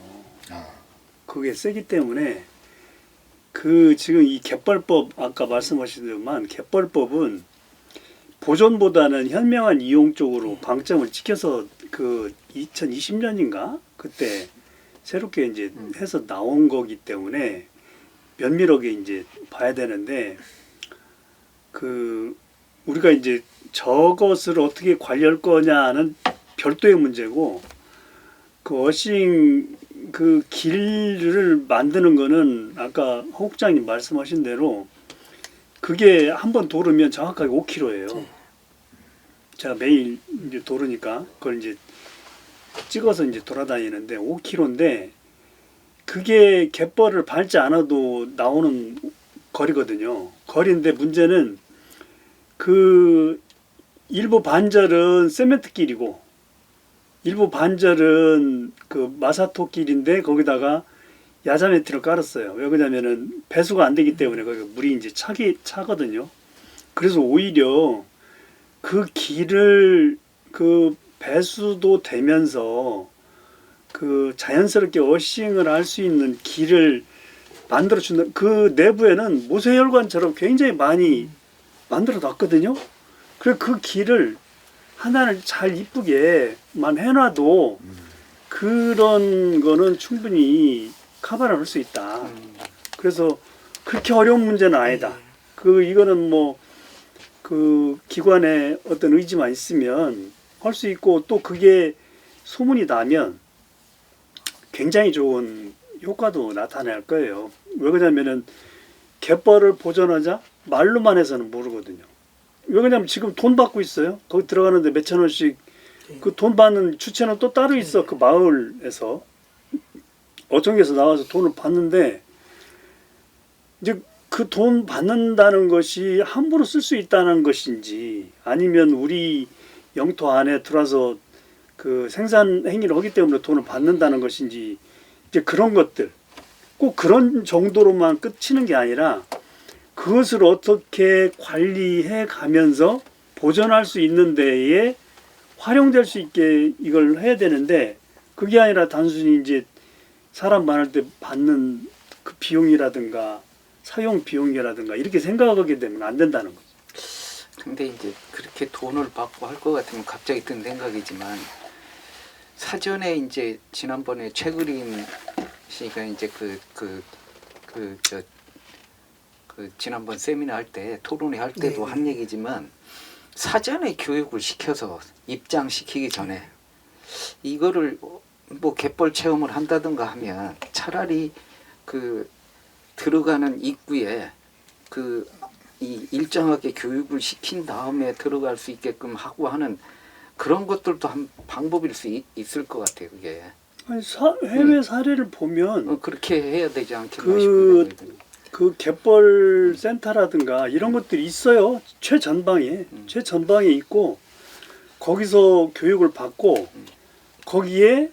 그게 세기 때문에 그 지금 이 갯벌법 아까 말씀하시더만 갯벌법은 보존보다는 현명한 이용 쪽으로 방점을 찍혀서 그 2020년인가 그때 새롭게 이제 해서 나온 거기 때문에 면밀하게 이제 봐야 되는데 그 우리가 이제 저것을 어떻게 관리할 거냐는 별도의 문제고 그 어싱 그 길을 만드는 거는 아까 허 국장님 말씀하신 대로 그게 한번 도르면 정확하게 5km예요. 제가 매일 이제 도르니까 그걸 이제 찍어서 이제 돌아다니는데 5km인데 그게 갯벌을 밟지 않아도 나오는 거리거든요. 거리인데 문제는 그 일부 반절은 세멘트 길이고 일부 반절은 그 마사토 길인데 거기다가 야자매트를 깔았어요. 왜 그러냐면은 배수가 안 되기 때문에 거기 물이 이제 차거든요. 그래서 오히려 그 길을 그 배수도 되면서 그 자연스럽게 어싱을 할 수 있는 길을 만들어 준다. 그 내부에는 모세혈관처럼 굉장히 많이 만들어 놨거든요. 그래서 그 길을 하나를 잘 이쁘게만 해놔도 그런 거는 충분히 커버를 할 수 있다. 그래서 그렇게 어려운 문제는 아니다. 그 이거는 뭐 그 기관의 어떤 의지만 있으면 할 수 있고 또 그게 소문이 나면 굉장히 좋은 효과도 나타날 거예요. 왜 그러냐면은 갯벌을 보존하자 말로만 해서는 모르거든요. 왜 그러냐면 지금 돈 받고 있어요. 거기 들어가는데 몇천 원씩 그 돈 받는 주체는 또 따로 있어. 그 마을에서 어촌에서 나와서 돈을 받는데 이제 그 돈 받는다는 것이 함부로 쓸 수 있다는 것인지 아니면 우리 영토 안에 들어와서 그 생산 행위를 하기 때문에 돈을 받는다는 것인지 이제 그런 것들 꼭 그런 정도로만 끝이는 게 아니라 그것을 어떻게 관리해 가면서 보존할 수 있는 데에 활용될 수 있게 이걸 해야 되는데 그게 아니라 단순히 이제 사람 많을 때 받는 그 비용이라든가 사용 비용이라든가 이렇게 생각하게 되면 안 된다는 거죠. 근데 이제 그렇게 돈을 받고 할 것 같으면 갑자기 든 생각이지만 사전에 이제 지난번에 최그림 씨가 이제 지난번 세미나 할 때 토론회 할 때도 네. 한 얘기지만 사전에 교육을 시켜서 입장시키기 전에 이거를 뭐 갯벌 체험을 한다든가 하면 차라리 그 들어가는 입구에 그 이 일정하게 교육을 시킨 다음에 들어갈 수 있게끔 하고 하는 그런 것들도 한 방법일 수 있을 것 같아요. 그게 아니, 해외 사례를 보면 그렇게 해야 되지 않겠나 그- 싶은데 그 갯벌 센터라든가 이런 것들이 있어요. 최전방에 있고 거기서 교육을 받고 거기에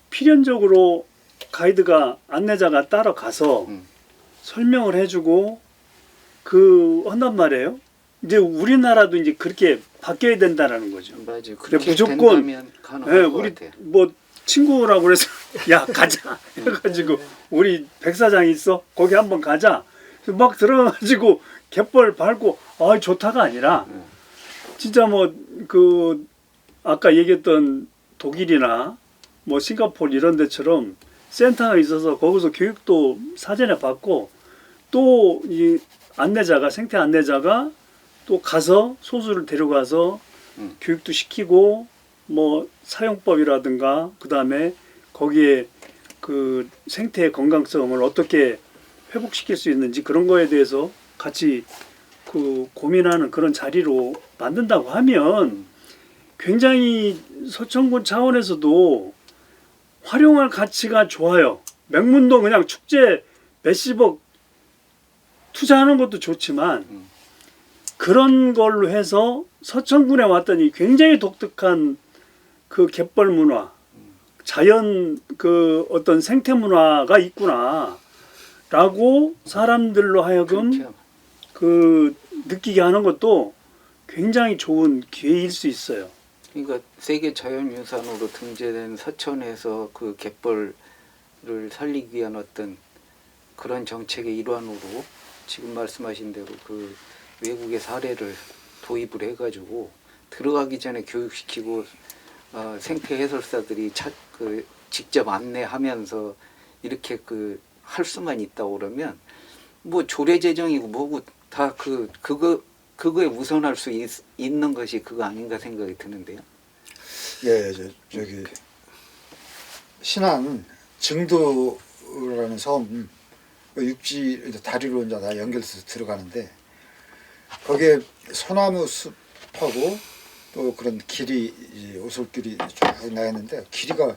필연적으로 가이드가 안내자가 따라가서 설명을 해주고 그 한단 말이에요. 이제 우리나라도 이제 그렇게 바뀌어야 된다라는 거죠. 맞아요. 그래, 그렇게 무조건 된다면 가능할 것 우리 같아요. 뭐 친구라고 그래서 야 가자 해가지고 우리 백사장 있어 거기 한번 가자. 그래서 막 들어가가지고 갯벌 밟고 아 좋다가 아니라 진짜 뭐 그 아까 얘기했던 독일이나 뭐 싱가포르 이런 데처럼 센터가 있어서 거기서 교육도 사전에 받고 또 이 안내자가 생태 안내자가 또 가서 소수를 데려가서 교육도 시키고 뭐 사용법이라든가 그다음에 거기에 그 생태의 건강성을 어떻게 회복시킬 수 있는지 그런 거에 대해서 같이 그 고민하는 그런 자리로 만든다고 하면 굉장히 서천군 차원에서도 활용할 가치가 좋아요. 맹문동 그냥 축제 몇십억 투자하는 것도 좋지만 그런 걸로 해서 서천군에 왔더니 굉장히 독특한 그 갯벌 문화, 자연 그 어떤 생태 문화가 있구나라고 사람들로 하여금 그렇죠. 그 느끼게 하는 것도 굉장히 좋은 기회일 수 있어요. 그러니까 세계 자연유산으로 등재된 서천에서 그 갯벌을 살리기 위한 어떤 그런 정책의 일환으로 지금 말씀하신 대로 그 외국의 사례를 도입을 해가지고 들어가기 전에 교육시키고 생태 해설사들이 직접 안내하면서 이렇게 그 할 수만 있다고 그러면 뭐 조례 제정이고 뭐고 다 그거에 우선할 수 있는 것이 그거 아닌가 생각이 드는데요. 예, 저기 신안 증도라는 섬 육지 다리로 이제 다 연결해서 들어가는데 거기에 소나무 숲하고 또 그런 길이 오솔길이 쭉 나있는데 길이가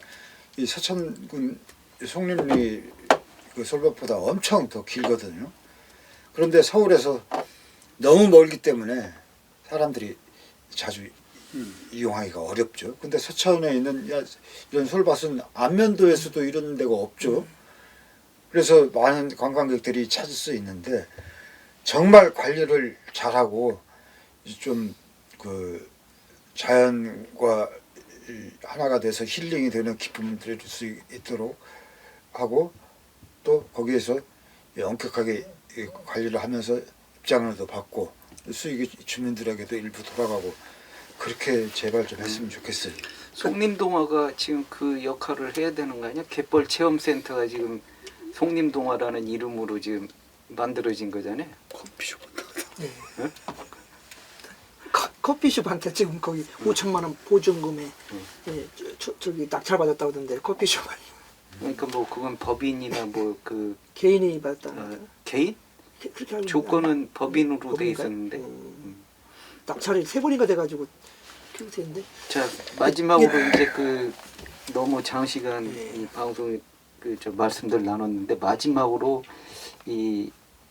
이 서천군 송림리 그 솔밭보다 엄청 더 길거든요. 그런데 서울에서 너무 멀기 때문에 사람들이 자주 이용하기가 어렵죠. 근데 서천에 있는 이런 솔밭은 안면도에서도 이런 데가 없죠. 그래서 많은 관광객들이 찾을 수 있는데 정말 관리를 잘하고 좀 그 자연과 하나가 돼서 힐링이 되는 기쁨을 드릴 수 있도록 하고 또 거기에서 엄격하게 관리를 하면서 입장료도 받고 수익이 주민들에게도 일부 돌아가고 그렇게 제발 좀 했으면 좋겠어요. 송림동화가 지금 그 역할을 해야 되는 거 아니야? 갯벌 체험센터가 지금 송림동화라는 이름으로 지금 만들어진 거잖아요. 커피숍. 커피숍한테 지금 거기 5천만 원 보증금에 저기 낙찰 받았다고 하던데 커피숍 아니 그러니까 뭐 그건 법인이나 뭐 그 개인이 받았다. 개인? 그렇게 알고 조건은 있는데. 법인으로 돼 법인가요? 있었는데. 낙찰이 3번인가 돼가지고 그렇게 됐는데. 자 마지막으로 이제 그 너무 장시간 이 방송 저 말씀들 나눴는데 마지막으로 이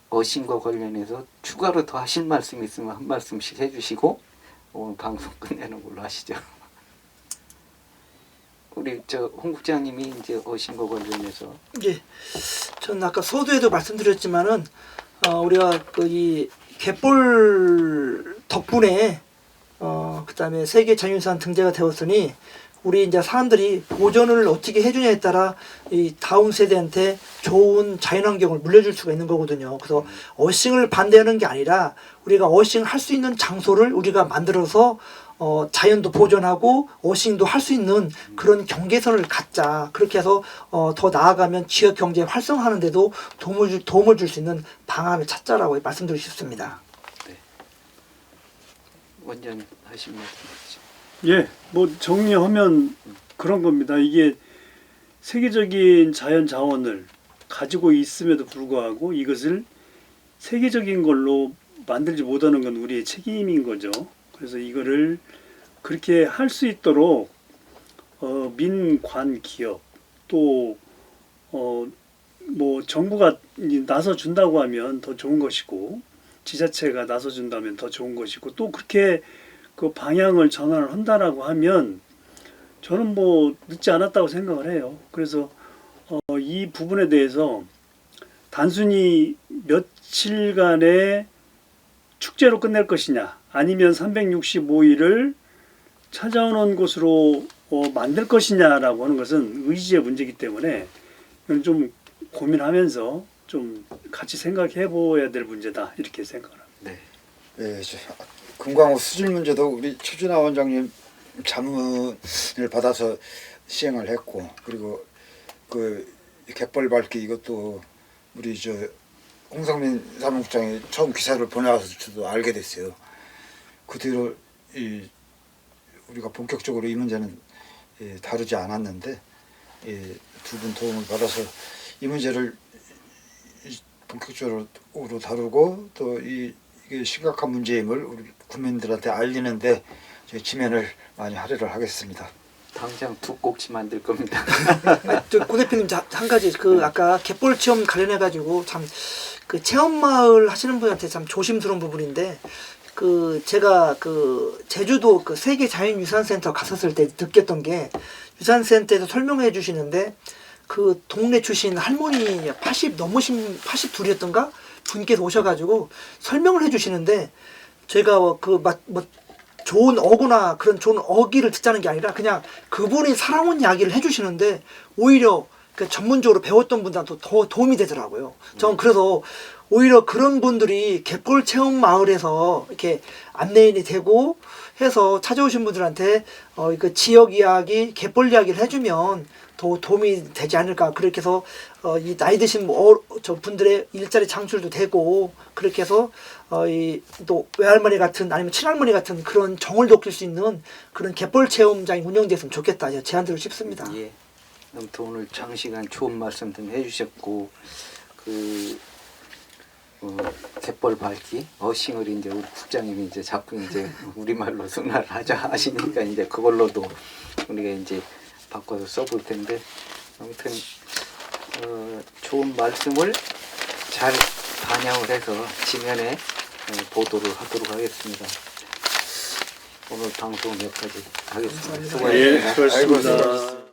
어신과 관련해서 추가로 더 하실 말씀 있으면 한 말씀씩 해주시고 오늘 방송 끝내는 걸로 하시죠. 우리 홍 국장님이 이제 어신과 관련해서 예, 저는 아까 서두에도 말씀드렸지만은 우리가 이 갯벌 덕분에 그다음에 세계 자연유산 등재가 되었으니 우리 이제 사람들이 보존을 어떻게 해주냐에 따라 이 다음 세대한테 좋은 자연환경을 물려줄 수가 있는 거거든요. 그래서 어싱을 반대하는 게 아니라 우리가 어싱을 할 수 있는 장소를 우리가 만들어서 자연도 보존하고 어싱도 할 수 있는 그런 경계선을 갖자. 그렇게 해서 더 나아가면 지역 경제 활성화하는 데도 도움을 줄 수 있는 방안을 찾자라고 말씀드리고 싶습니다. 네. 원장님 하신 말씀이시죠. 예, 뭐 정리하면 그런 겁니다. 이게 세계적인 자연 자원을 가지고 있음에도 불구하고 이것을 세계적인 걸로 만들지 못하는 건 우리의 책임인 거죠. 그래서 이거를 그렇게 할 수 있도록 민관 기업 또 뭐 정부가 나서 준다고 하면 더 좋은 것이고 지자체가 나서 준다면 더 좋은 것이고 또 그렇게 그 방향을 전환을 한다라고 하면 저는 뭐 늦지 않았다고 생각을 해요. 그래서 이 부분에 대해서 단순히 며칠간의 축제로 끝낼 것이냐 아니면 365일을 찾아오는 곳으로 만들 것이냐라고 하는 것은 의지의 문제이기 때문에 이건 좀 고민하면서 좀 같이 생각해 보아야 될 문제다 이렇게 생각을 합니다. 네. 예, 금강호 수질 문제도 우리 최준하 원장님 자문을 받아서 시행을 했고, 그리고 그 갯벌 밟기 이것도 우리 저 홍상민 사무국장이 처음 기사를 보내와서 저도 알게 됐어요. 그 뒤로 우리가 본격적으로 이 문제는 다루지 않았는데 두 분 도움을 받아서 이 문제를 본격적으로 다루고 또 이게 심각한 문제임을 우리 국민들한테 알리는데 저희 지면을 많이 할애를 하겠습니다. 당장 두 꼭지 만들 겁니다. 고 대표님 한 가지 그 아까 갯벌 체험 관련해 가지고 참 그 체험 마을 하시는 분한테 참 조심스러운 부분인데 그 제가 그 제주도 그 세계 자연 유산센터 갔었을 때 느꼈던 게 유산센터에서 설명해 주시는데 그 동네 출신 할머니 80 넘으신 82였던가 분께서 오셔가지고 설명을 해주시는데 저희가 그 뭐 좋은 어구나 그런 좋은 어기를 듣자는 게 아니라 그냥 그분이 살아온 이야기를 해주시는데 오히려 그 전문적으로 배웠던 분들한테 더 도움이 되더라고요. 저는 그래서 오히려 그런 분들이 갯벌 체험 마을에서 이렇게 안내인이 되고 해서 찾아오신 분들한테 그 지역 이야기, 갯벌 이야기를 해주면 더 도움이 되지 않을까. 그렇게 해서 이 나이 드신 저 분들의 일자리 창출도 되고 그렇게 해서 이 또 외할머니 같은 아니면 친할머니 같은 그런 정을 돋길 수 있는 그런 갯벌 체험장이 운영됐으면 좋겠다. 제안 드리고 싶습니다. 예. 아무튼 오늘 장시간 좋은 말씀 좀 해주셨고 갯벌 밟기 어싱을 이제 우리 국장님이 이제 자꾸 이제 우리말로 승낙을 하자 하시니까 이제 그걸로도 우리가 이제 바꿔서 써볼 텐데 아무튼 좋은 말씀을 잘 반영을 해서 지면에 보도를 하도록 하겠습니다. 오늘 방송 여기까지 하겠습니다. 감사합니다. 예, 수고하셨습니다. 수고하셨습니다.